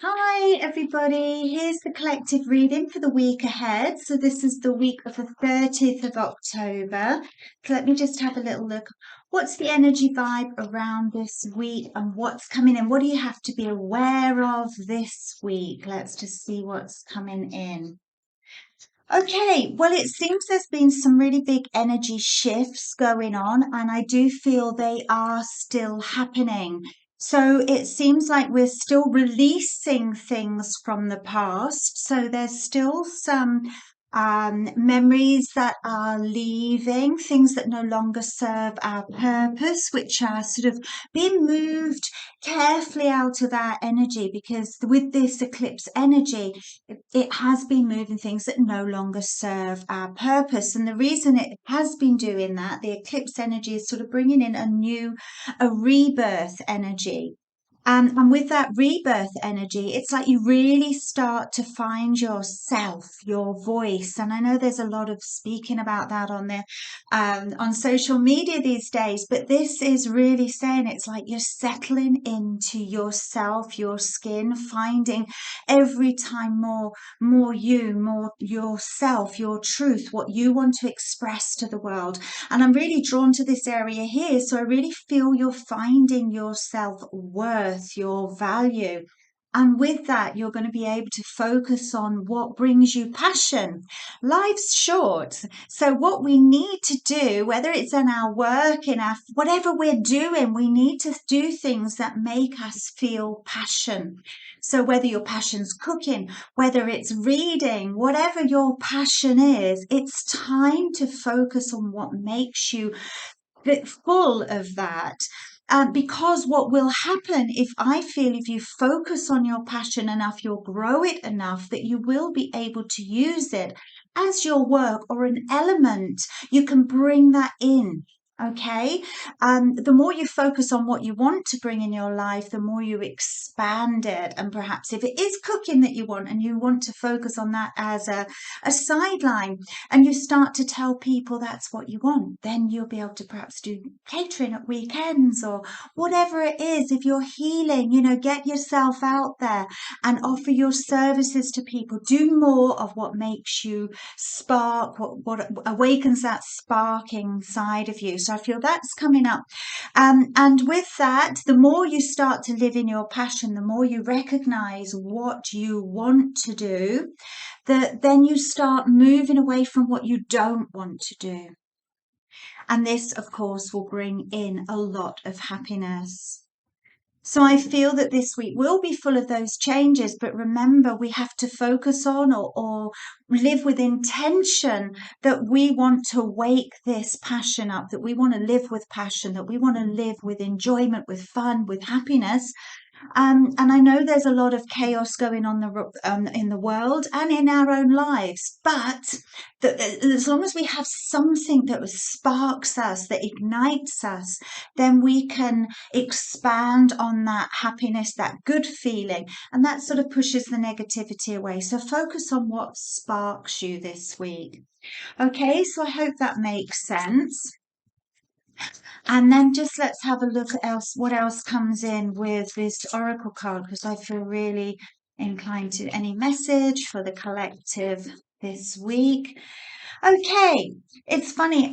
Hi, everybody. Here's the collective reading for the week ahead. So, this is the week of the 30th of October. So, let me just have a little look. What's the energy vibe around this week and what's coming in? What do you have to be aware of this week? Let's just see what's coming in. Okay, well, it seems there's been some really big energy shifts going on, and I do feel they are still happening. So it seems like we're still releasing things from the past. So there's still some memories that are leaving, things that no longer serve our purpose, which are sort of being moved carefully out of our energy because with this eclipse energy, it has been moving things that no longer serve our purpose. And the reason it has been doing that, the eclipse energy is sort of bringing in a rebirth energy. And with that rebirth energy, it's like you really start to find yourself, your voice. And I know there's a lot of speaking about that on social media these days, but this is really saying it's like you're settling into yourself, your skin, finding every time more you, more yourself, your truth, what you want to express to the world. And I'm really drawn to this area here. So I really feel you're finding your self-worth, your value. And with that, you're going to be able to focus on what brings you passion. Life's short. So what we need to do, whether it's in our work, in our whatever we're doing, we need to do things that make us feel passion. So whether your passion's cooking, whether it's reading, whatever your passion is, it's time to focus on what makes you full of that. Because what will happen if you focus on your passion enough, you'll grow it enough that you will be able to use it as your work or an element. You can bring that in. Okay. The more you focus on what you want to bring in your life, the more you expand it. And perhaps if it is cooking that you want and you want to focus on that as a sideline, and you start to tell people that's what you want, then you'll be able to perhaps do catering at weekends or whatever it is. If you're healing, get yourself out there and offer your services to people. Do more of what makes you spark, what awakens that spark inside of you. So I feel that's coming up. And with that, the more you start to live in your passion, the more you recognize what you want to do, then you start moving away from what you don't want to do. And this, of course, will bring in a lot of happiness. So I feel that this week will be full of those changes, but remember, we have to focus on or live with intention that we want to wake this passion up, that we want to live with passion, that we want to live with enjoyment, with fun, with happiness. And I know there's a lot of chaos going on in the world and in our own lives, but as long as we have something that sparks us, that ignites us, then we can expand on that happiness, that good feeling, and that sort of pushes the negativity away. So focus on what sparks you this week. Okay, so I hope that makes sense. And then just let's have a look at what else comes in with this oracle card, because I feel really inclined to any message for the collective this week. Okay, it's funny.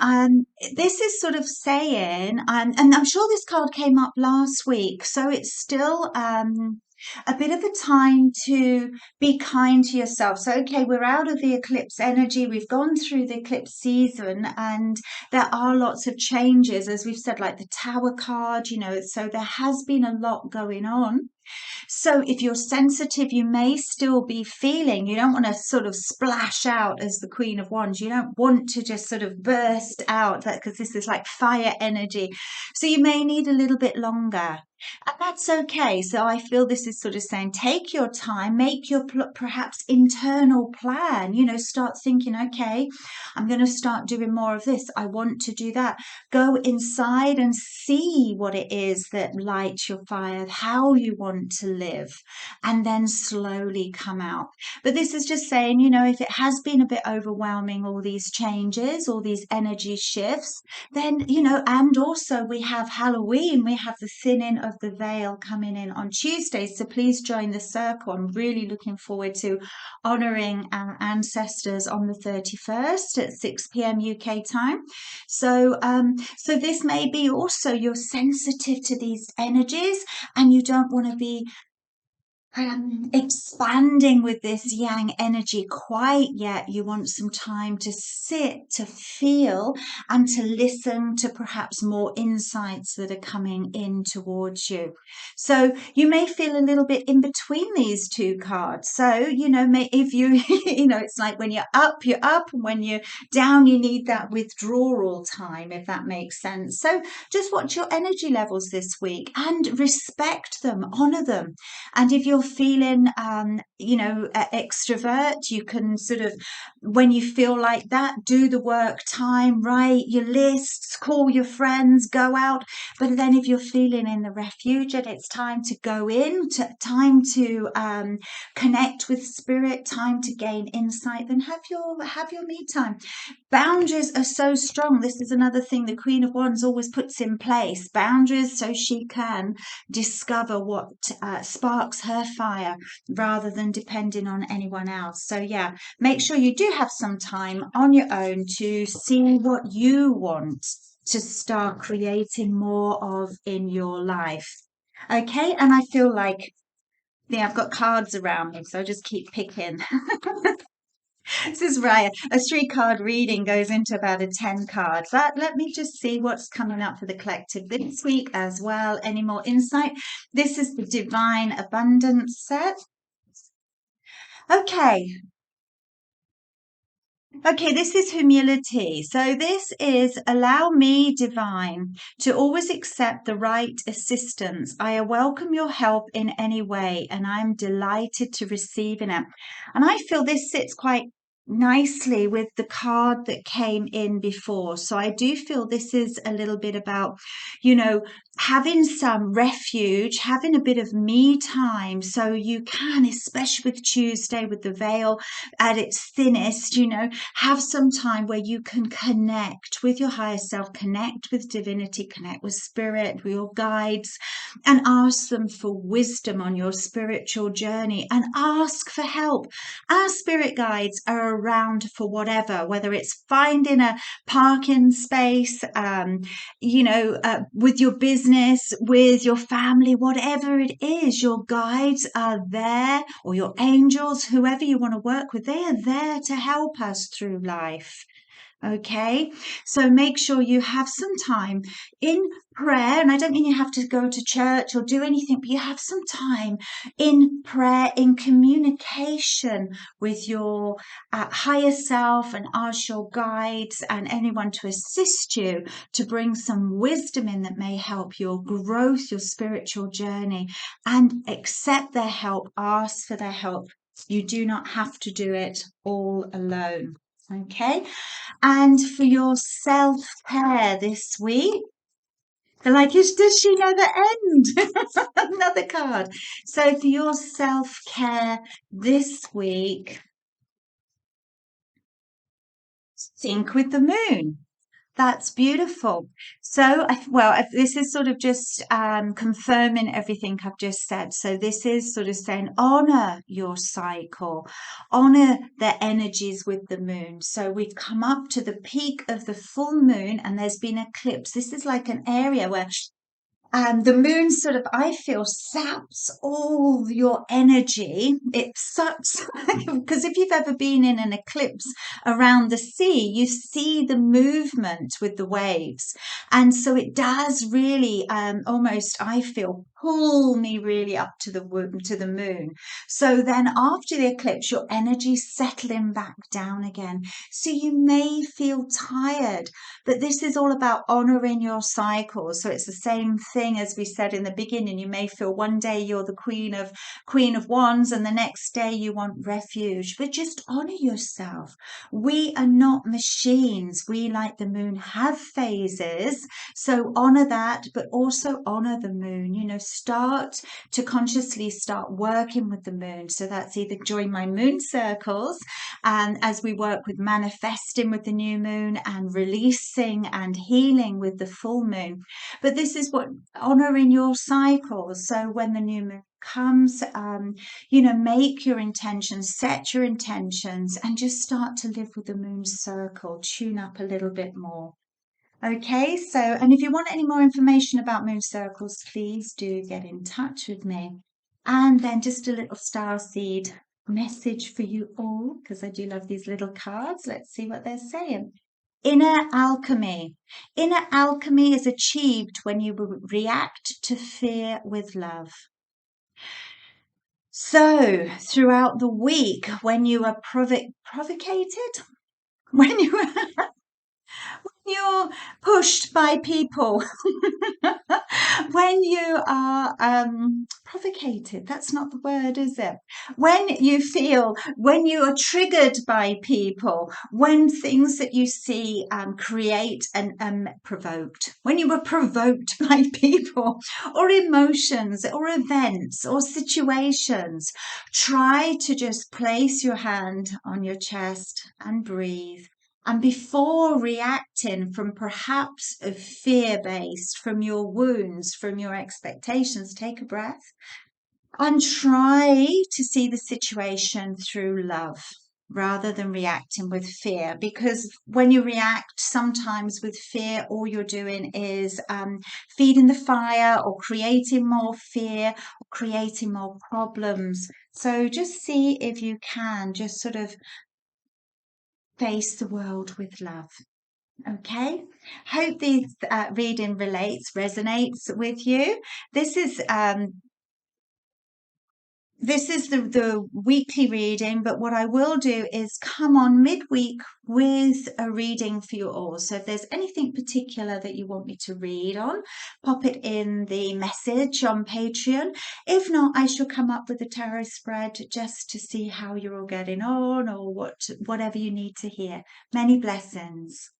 This is sort of saying, and I'm sure this card came up last week, so it's still a bit of a time to be kind to yourself. So, okay, we're out of the eclipse energy. We've gone through the eclipse season, and there are lots of changes, as we've said, like the Tower card. So there has been a lot going on. So if you're sensitive, you may still be feeling, you don't want to sort of splash out as the Queen of Wands. You don't want to just sort of burst out because this is like fire energy. So you may need a little bit longer. And that's okay. So I feel this is sort of saying, take your time, make your perhaps internal plan, start thinking, okay, I'm going to start doing more of this. I want to do that. Go inside and see what it is that lights your fire, how you want to live, and then slowly come out. But this is just saying, if it has been a bit overwhelming, all these changes, all these energy shifts, then, and also we have Halloween, we have the thinning of the veil coming in on Tuesday. So please join the circle. I'm really looking forward to honouring our ancestors on the 31st at 6 p.m. UK time. So, so this may be also you're sensitive to these energies and you don't want to be expanding with this yang energy quite yet. You want some time to sit, to feel, and to listen to perhaps more insights that are coming in towards you. So you may feel a little bit in between these two cards. So, if you, it's like when you're up, and when you're down, you need that withdrawal time, if that makes sense. So just watch your energy levels this week and respect them, honor them. And if you're feeling, extrovert, you can sort of, when you feel like that, do the work time, write your lists, call your friends, go out. But then if you're feeling in the refuge and it's time to go in, time to connect with spirit, time to gain insight, then have your me time. Boundaries are so strong. This is another thing the Queen of Wands always puts in place. Boundaries so she can discover what sparks her fire rather than depending on anyone else. So yeah, make sure you do have some time on your own to see what you want to start creating more of in your life. Okay, and I feel like I've got cards around me, so I'll just keep picking. This is right. A 3-card reading goes into about a 10 card. But let me just see what's coming up for the collective this week as well. Any more insight? This is the Divine Abundance set. Okay, this is humility. So this is allow me, divine, to always accept the right assistance. I welcome your help in any way, and I'm delighted to receive it. And I feel this sits quite nicely with the card that came in before. So I do feel this is a little bit about, having some refuge, having a bit of me time, so you can, especially with Tuesday, with the veil at its thinnest, have some time where you can connect with your higher self, connect with divinity, connect with spirit, with your guides, and ask them for wisdom on your spiritual journey and ask for help. Our spirit guides are around for whatever, whether it's finding a parking space, with your business, with your family, whatever it is, your guides are there, or your angels, whoever you want to work with, they are there to help us through life. Okay, so make sure you have some time in prayer, and I don't mean you have to go to church or do anything, but you have some time in prayer, in communication with your higher self, and ask your guides and anyone to assist you to bring some wisdom in that may help your growth, your spiritual journey, and accept their help, ask for their help. You do not have to do it all alone. Okay, and for your self-care this week, does she know the end? Another card. So for your self-care this week, sync with the moon. That's beautiful. So, this is sort of just confirming everything I've just said. So this is sort of saying, honor your cycle, honor the energies with the moon. So we've come up to the peak of the full moon and there's been eclipse. This is like an area where the moon sort of, I feel, saps all your energy. It sucks, because if you've ever been in an eclipse around the sea, you see the movement with the waves. And so it does really almost, I feel, pull me really up to the moon. So then after the eclipse, your energy's settling back down again. So you may feel tired, but this is all about honoring your cycles. So it's the same thing as we said in the beginning. You may feel one day you're the Queen of Wands and the next day you want refuge, but just honor yourself. We are not machines. We, like the moon, have phases. So honor that, but also honor the moon. Start to consciously start working with the moon. So that's either join my moon circles, and as we work with manifesting with the new moon and releasing and healing with the full moon. But this is what honoring your cycles. So when the new moon comes, make your intentions, set your intentions, and just start to live with the moon circle, tune up a little bit more. Okay, so, and if you want any more information about moon circles, please do get in touch with me. And then just a little star seed message for you all, because I do love these little cards. Let's see what they're saying. Inner alchemy. Inner alchemy is achieved when you react to fear with love. So, throughout the week, when you are provocated, when you're pushed by people, when you are provocated, that's not the word, is it? When you are triggered by people, when things that you see create and provoked, when you were provoked by people or emotions or events or situations, try to just place your hand on your chest and breathe. And before reacting from perhaps a fear-based, from your wounds, from your expectations, take a breath and try to see the situation through love rather than reacting with fear. Because when you react sometimes with fear, all you're doing is feeding the fire or creating more fear or creating more problems. So just see if you can just sort of face the world with love. Okay, hope this reading resonates with you. This is the weekly reading, but what I will do is come on midweek with a reading for you all. So if there's anything particular that you want me to read on, pop it in the message on Patreon. If not, I shall come up with a tarot spread just to see how you're all getting on or whatever you need to hear. Many blessings.